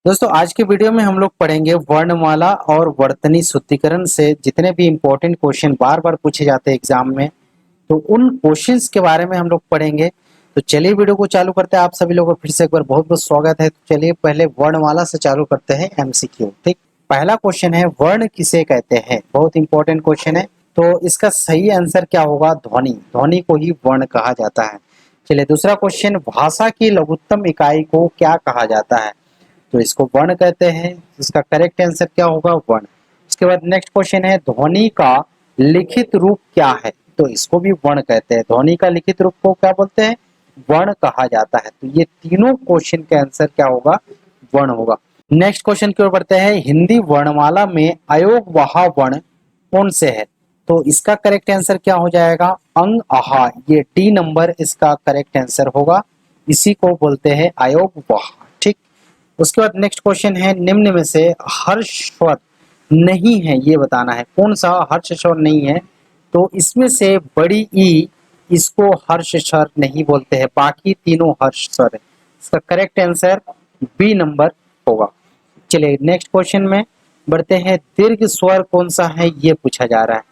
दोस्तों आज के वीडियो में हम लोग पढ़ेंगे वर्णमाला और वर्तनी शुद्धिकरण से जितने भी इम्पोर्टेंट क्वेश्चन बार बार पूछे जाते हैं एग्जाम में, तो उन क्वेश्चंस के बारे में हम लोग पढ़ेंगे। तो चलिए वीडियो को चालू करते हैं। आप सभी लोगों को फिर से एक बार बहुत बहुत स्वागत है। तो चलिए पहले वर्णमाला से चालू करते हैं एमसीक्यू। ठीक, पहला क्वेश्चन है वर्ण किसे कहते हैं। बहुत इंपॉर्टेंट क्वेश्चन है। तो इसका सही आंसर क्या होगा? ध्वनि। ध्वनि को ही वर्ण कहा जाता है। चलिए दूसरा क्वेश्चन, भाषा की लघुत्तम इकाई को क्या कहा जाता है? तो इसको वर्ण कहते हैं। इसका करेक्ट आंसर क्या होगा? वर्ण। इसके बाद नेक्स्ट क्वेश्चन है, ध्वनि का लिखित रूप क्या है? तो इसको भी वर्ण कहते हैं। ध्वनि का लिखित रूप को क्या बोलते हैं? वर्ण कहा जाता है। तो ये तीनों क्वेश्चन का आंसर क्या होगा? वर्ण होगा। नेक्स्ट क्वेश्चन की ओर बढ़ते हैं, हिंदी वर्णमाला में अयोगवाह वर्ण कौन से है? तो इसका करेक्ट आंसर क्या हो जाएगा? अंग आहा। ये डी नंबर इसका करेक्ट आंसर होगा। इसी को बोलते हैं अयोगवाह। ठीक, उसके बाद नेक्स्ट क्वेश्चन है, निम्न में से हर्ष स्वर नहीं है ये बताना है। कौन सा हर्ष स्वर नहीं है? तो इसमें से बड़ी ई, इसको हर्ष स्वर नहीं बोलते हैं, बाकी तीनों हर्ष स्वर है। इसका करेक्ट आंसर बी नंबर होगा। चलिए नेक्स्ट क्वेश्चन में बढ़ते हैं, दीर्घ स्वर कौन सा है ये पूछा जा रहा है।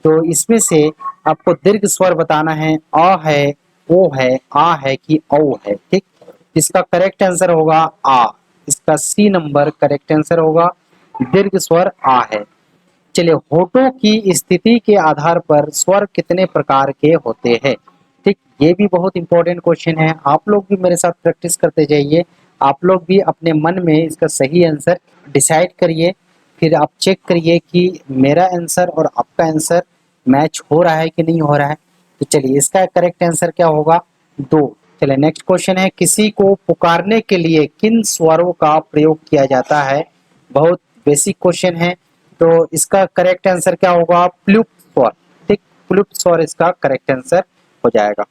तो इसमें से आपको दीर्घ स्वर बताना है, अ है, ओ है, आ है कि औ है। ठीक, इसका करेक्ट आंसर होगा आ। इसका सी नंबर करेक्ट आंसर होगा। दीर्घ स्वर आ है। चलिए, होठों की स्थिति के आधार पर स्वर कितने प्रकार के होते हैं? ठीक, ये भी बहुत इंपॉर्टेंट क्वेश्चन है। आप लोग भी मेरे साथ प्रैक्टिस करते जाइए। आप लोग भी अपने मन में इसका सही आंसर डिसाइड करिए, फिर आप चेक करिए कि मेरा आंसर और आपका आंसर मैच हो रहा है कि नहीं हो रहा है। तो चलिए इसका करेक्ट आंसर क्या होगा? दो। चलिए नेक्स्ट क्वेश्चन है, किसी को पुकारने के लिए किन स्वरों का प्रयोग किया जाता है? बहुत बेसिक क्वेश्चन है। तो इसका करेक्ट आंसर क्या होगा? प्लुप स्वर। ठीक, प्लुप स्वर इसका करेक्ट आंसर हो जाएगा।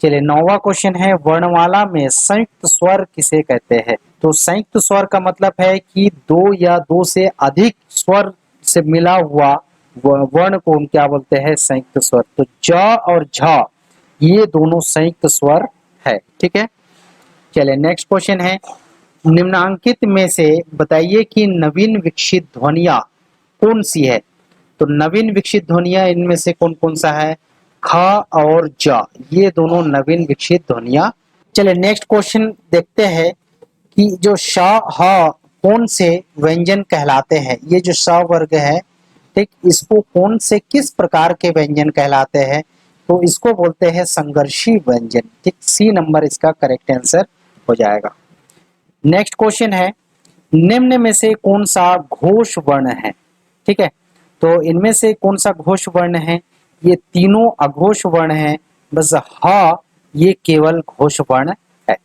चलिए नौवां क्वेश्चन है, वर्णमाला में संयुक्त स्वर किसे कहते हैं? तो संयुक्त स्वर का मतलब है कि दो या दो से अधिक स्वर से मिला हुआ वर्ण को हम क्या बोलते हैं? संयुक्त स्वर। तो ज और झ ये दोनों संयुक्त स्वर है। ठीक है। चलिए नेक्स्ट क्वेश्चन है, निम्नांकित में से बताइए कि नवीन विकसित ध्वनियां कौन सी है? तो नवीन विकसित ध्वनियां इनमें से कौन कौन सा है? ख और ज, ये दोनों नवीन विकसित ध्वनियां। चलिए नेक्स्ट क्वेश्चन देखते हैं कि जो श ह कौन से व्यंजन कहलाते हैं? ये जो स वर्ग है, ठीक, इसको कौन से किस प्रकार के व्यंजन कहलाते हैं? तो इसको बोलते हैं संघर्षी व्यंजन। ठीक, सी नंबर इसका करेक्ट आंसर हो जाएगा। नेक्स्ट क्वेश्चन है, निम्न में से कौन सा घोष वर्ण है? ठीक है, तो इनमें से कौन सा घोष वर्ण है? ये तीनों अघोष वर्ण है, बस ह ये केवल घोष वर्ण है।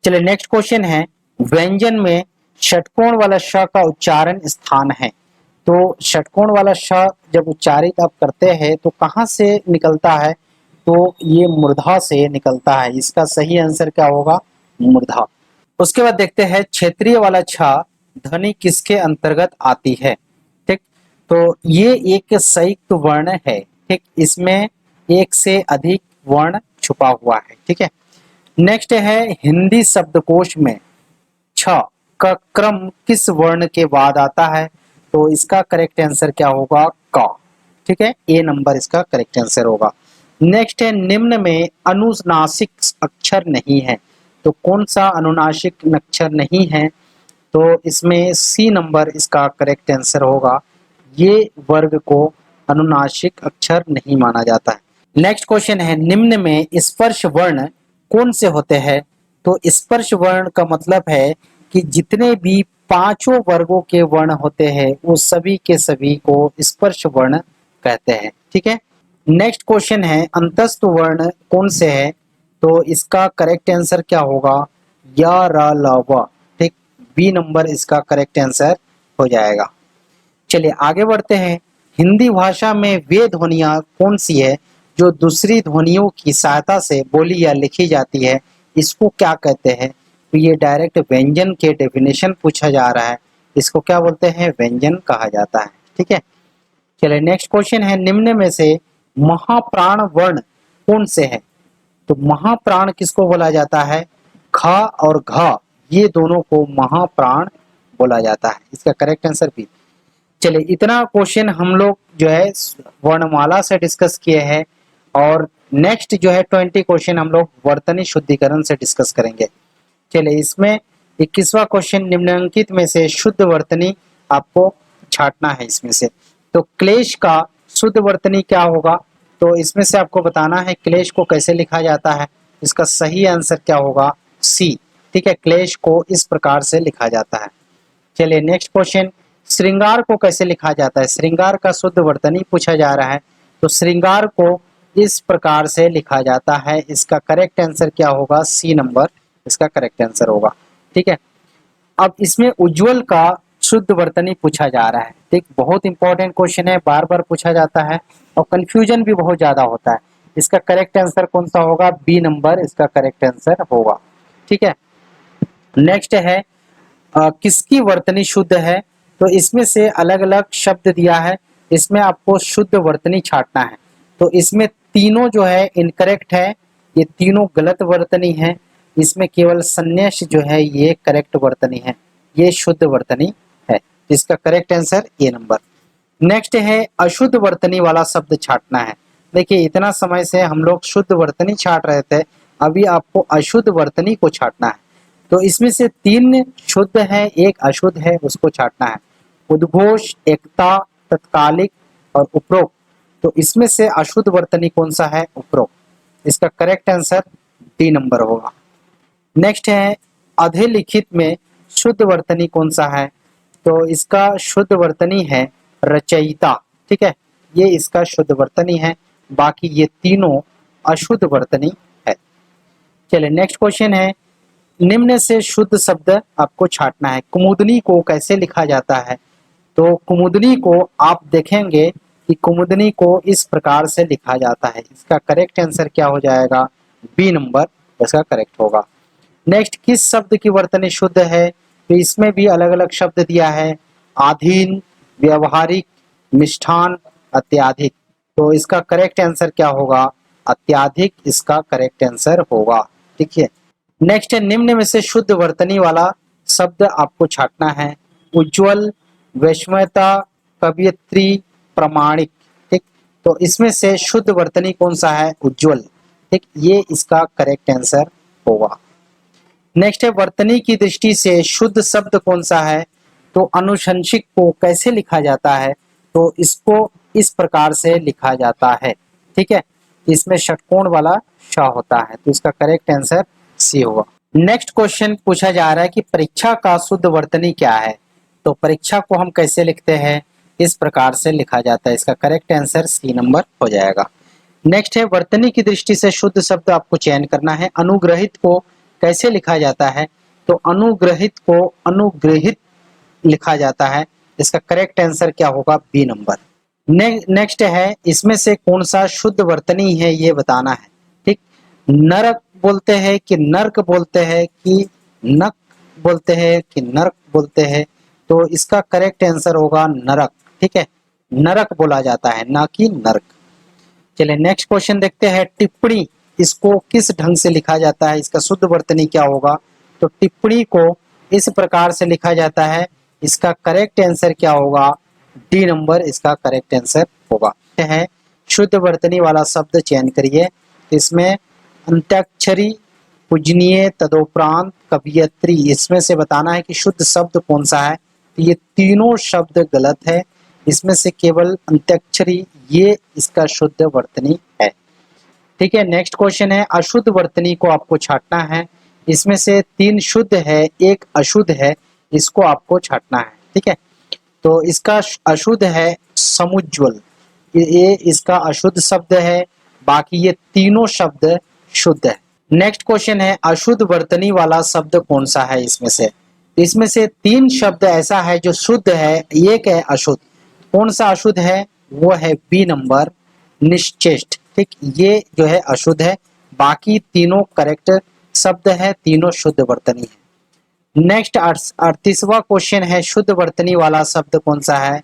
चलिए नेक्स्ट क्वेश्चन है, व्यंजन में षटकोण वाला श का उच्चारण स्थान है। तो षटकोण वाला श जब उच्चारित आप करते हैं तो कहाँ से निकलता है? तो ये मूर्धा से निकलता है। इसका सही आंसर क्या होगा? मूर्धा। उसके बाद देखते हैं, क्षेत्रीय वाला छ ध्वनि किसके अंतर्गत आती है? ठीक, तो ये एक संयुक्त वर्ण है। ठीक, इसमें एक से अधिक वर्ण छुपा हुआ है। ठीक है। नेक्स्ट है, हिंदी शब्दकोश में छ का क्रम किस वर्ण के बाद आता है? तो इसका करेक्ट आंसर क्या होगा? क। ठीक है, ए नंबर इसका करेक्ट आंसर होगा। नेक्स्ट है, निम्न में अनुनासिक अक्षर नहीं है। तो कौन सा अनुनासिक अक्षर नहीं है? तो इसमें सी नंबर इसका करेक्ट आंसर होगा। ये वर्ग को अनुनासिक अक्षर नहीं माना जाता है। नेक्स्ट क्वेश्चन है, निम्न में स्पर्श वर्ण कौन से होते हैं? तो स्पर्श वर्ण का मतलब है कि जितने भी पांचों वर्गों के वर्ण होते हैं वो सभी के सभी को स्पर्श वर्ण कहते हैं। ठीक है। नेक्स्ट क्वेश्चन है, अंतस्थ वर्ण कौन से है? तो इसका करेक्ट आंसर क्या होगा? या र ल व। ठीक, बी नंबर इसका करेक्ट आंसर हो जाएगा। चलिए आगे बढ़ते हैं, हिंदी भाषा में वे ध्वनियां कौन सी है जो दूसरी ध्वनियों की सहायता से बोली या लिखी जाती है? इसको क्या कहते हैं? तो ये डायरेक्ट व्यंजन के डेफिनेशन पूछा जा रहा है। इसको क्या बोलते हैं? व्यंजन कहा जाता है। ठीक है। चलिए नेक्स्ट क्वेश्चन है, निम्न में से महाप्राण वर्ण कौन से है? तो महाप्राण किसको बोला जाता है? ख और घ, ये दोनों को महाप्राण बोला जाता है। इसका करेक्ट आंसर बी। चलिए इतना क्वेश्चन हम लोग जो है वर्णमाला से डिस्कस किए हैं और नेक्स्ट जो है 20 क्वेश्चन हम लोग वर्तनी शुद्धिकरण से डिस्कस करेंगे। चलिए इसमें 21वां क्वेश्चन निम्नलिखित में से शुद्ध वर्तनी आपको छांटना है इसमें से। तो क्लेश का शुद्ध वर्तनी क्या होगा, तो इसमें से आपको बताना है क्लेश को कैसे लिखा जाता है। इसका सही आंसर क्या होगा, सी। ठीक है, क्लेश को इस प्रकार से लिखा जाता है। चलिए नेक्स्ट क्वेश्चन, श्रृंगार को कैसे लिखा जाता है। श्रृंगार का शुद्ध वर्तनी पूछा जा रहा है। तो श्रृंगार को इस प्रकार से लिखा जाता है। इसका करेक्ट आंसर क्या होगा, सी नंबर इसका करेक्ट आंसर होगा। ठीक है, अब इसमें उज्जवल का शुद्ध वर्तनी पूछा जा रहा है। ठीक, बहुत इंपॉर्टेंट क्वेश्चन है, बार बार पूछा जाता है और कंफ्यूजन भी बहुत ज्यादा होता है। इसका करेक्ट आंसर कौन सा होगा, बी नंबर इसका करेक्ट आंसर होगा। ठीक है, नेक्स्ट है किसकी वर्तनी शुद्ध है। तो इसमें से अलग अलग शब्द दिया है, इसमें आपको शुद्ध वर्तनी छांटना है। तो इसमें तीनों जो है इनकरेक्ट है, ये तीनों गलत वर्तनी है। इसमें केवल संन्यास जो है ये करेक्ट वर्तनी है, ये शुद्ध वर्तनी है। इसका correct answer A number. Next है अशुद्ध वर्तनी वाला शब्द छांटना है। देखिए इतना समय से हम लोग शुद्ध वर्तनी छांट रहे थे, अभी आपको अशुद्ध वर्तनी को छांटना है। तो इसमें से 3 शुद्ध है, 1 अशुद्ध है, उसको छांटना है। उद्घोष, एकता, तत्कालिक और उपरोक्त। तो इसमें से अशुद्ध वर्तनी कौन सा है, उपरोक्त। इसका करेक्ट आंसर डी नंबर होगा। नेक्स्ट है अधिलिखित में शुद्ध वर्तनी कौन सा है। तो इसका शुद्ध वर्तनी है रचयिता। ठीक है, ये इसका शुद्ध वर्तनी है, बाकी ये तीनों अशुद्ध वर्तनी है। चलिए नेक्स्ट क्वेश्चन है, निम्न से शुद्ध शब्द आपको छांटना है। कुमुदनी को कैसे लिखा जाता है। तो कुमुदनी को आप देखेंगे कि कुमुदनी को इस प्रकार से लिखा जाता है। इसका करेक्ट आंसर क्या हो जाएगा, बी नंबर इसका करेक्ट होगा। नेक्स्ट, किस शब्द की वर्तनी शुद्ध है। तो इसमें भी अलग अलग शब्द दिया है, आधीन, व्यवहारिक, मिष्ठान, अत्याधिक। तो इसका करेक्ट आंसर क्या होगा, अत्याधिक इसका करेक्ट आंसर होगा। ठीक है, नेक्स्ट है निम्न में से शुद्ध वर्तनी वाला शब्द आपको छांटना है। उज्ज्वल, वैश्मयता, कवियत्री, प्रामाणिक। ठीक, तो इसमें से शुद्ध वर्तनी कौन सा है, उज्ज्वल। ठीक, ये इसका करेक्ट आंसर होगा। नेक्स्ट है वर्तनी की दृष्टि से शुद्ध शब्द कौन सा है। तो अनुशंसिक को कैसे लिखा जाता है। तो इसको इस प्रकार से लिखा जाता है। ठीक है, इसमें षटकोण वाला श होता है, तो इसका करेक्ट आंसर सी होगा। नेक्स्ट क्वेश्चन पूछा जा रहा है कि परीक्षा का शुद्ध वर्तनी क्या है। तो परीक्षा को हम कैसे लिखते हैं, इस प्रकार से लिखा जाता है। इसका करेक्ट आंसर सी नंबर हो जाएगा। नेक्स्ट है वर्तनी की दृष्टि से शुद्ध शब्द आपको चयन करना है। अनुग्रहित को कैसे लिखा जाता है। तो अनुग्रहित को अनुग्रहित लिखा जाता है। इसका करेक्ट आंसर क्या होगा, बी नंबर। नेक्स्ट है इसमें से कौन सा शुद्ध वर्तनी है, ये बताना है। ठीक, नरक बोलते हैं कि नर्क बोलते हैं कि नक बोलते हैं कि नर्क बोलते हैं। तो इसका करेक्ट आंसर होगा नरक। ठीक है, नरक बोला जाता है, ना कि नर्क। चलिए नेक्स्ट क्वेश्चन देखते हैं, टिप्पणी इसको किस ढंग से लिखा जाता है, इसका शुद्ध वर्तनी क्या होगा। तो टिप्पणी को इस प्रकार से लिखा जाता है। इसका करेक्ट आंसर क्या होगा, डी नंबर इसका करेक्ट आंसर होगा। है शुद्ध वर्तनी वाला शब्द चयन करिए। इसमें अंत्याक्षरी, पूजनीय, तदोपरांत, कवियत्री, इसमें से बताना है कि शुद्ध शब्द कौन सा है। तो ये तीनों शब्द गलत है, इसमें से केवल अंत्याक्षरी ये इसका शुद्ध वर्तनी है। ठीक है, नेक्स्ट क्वेश्चन है अशुद्ध वर्तनी को आपको छांटना है। इसमें से 3 शुद्ध है, 1 अशुद्ध है, इसको आपको छांटना है। ठीक है, तो इसका अशुद्ध है समुज्ज्वल, ये इसका अशुद्ध शब्द है, बाकी ये तीनों शब्द शुद्ध है। नेक्स्ट क्वेश्चन है अशुद्ध वर्तनी वाला शब्द कौन सा है। इसमें से 3 शब्द ऐसा है जो शुद्ध है, 1 है अशुद्ध। कौन सा अशुद्ध है, वो है बी नंबर निश्चेष्ट। ठीक, ये जो है अशुद्ध है, बाकी तीनों करेक्ट शब्द है, तीनों शुद्ध वर्तनी है। नेक्स्ट 38वां क्वेश्चन है शुद्ध वर्तनी वाला शब्द कौन सा है।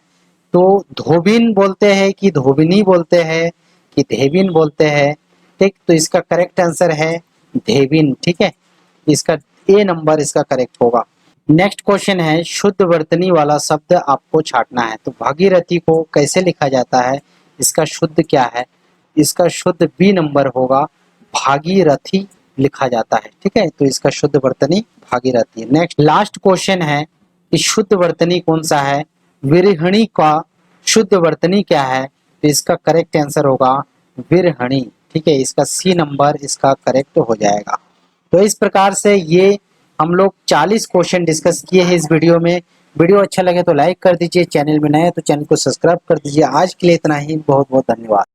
तो धोबिन बोलते हैं कि धोबिनी बोलते हैं कि धेबिन बोलते हैं। ठीक, तो इसका करेक्ट आंसर है धेबिन। ठीक है, इसका ए नंबर इसका करेक्ट होगा। नेक्स्ट क्वेश्चन है शुद्ध वर्तनी वाला शब्द आपको छांटना है। तो भागीरथी को कैसे लिखा जाता है, इसका शुद्ध क्या है? इसका शुद्ध बी नंबर होगा, भागीरथी लिखा जाता है। ठीक है, तो इसका शुद्ध वर्तनी भागीरथी। नेक्स्ट लास्ट क्वेश्चन है कि शुद्ध वर्तनी कौन सा है? विरहणी का शुद्ध वर्तनी क्या है? तो इसका करेक्ट आंसर होगा विरहणी। ठीक है, इसका सी नंबर इसका करेक्ट हो जाएगा। तो इस प्रकार से ये हम लोग 40 क्वेश्चन डिस्कस किए हैं इस वीडियो में। वीडियो अच्छा लगे तो लाइक कर दीजिए, चैनल में नए हैं तो चैनल को सब्सक्राइब कर दीजिए। आज के लिए इतना ही, बहुत बहुत धन्यवाद।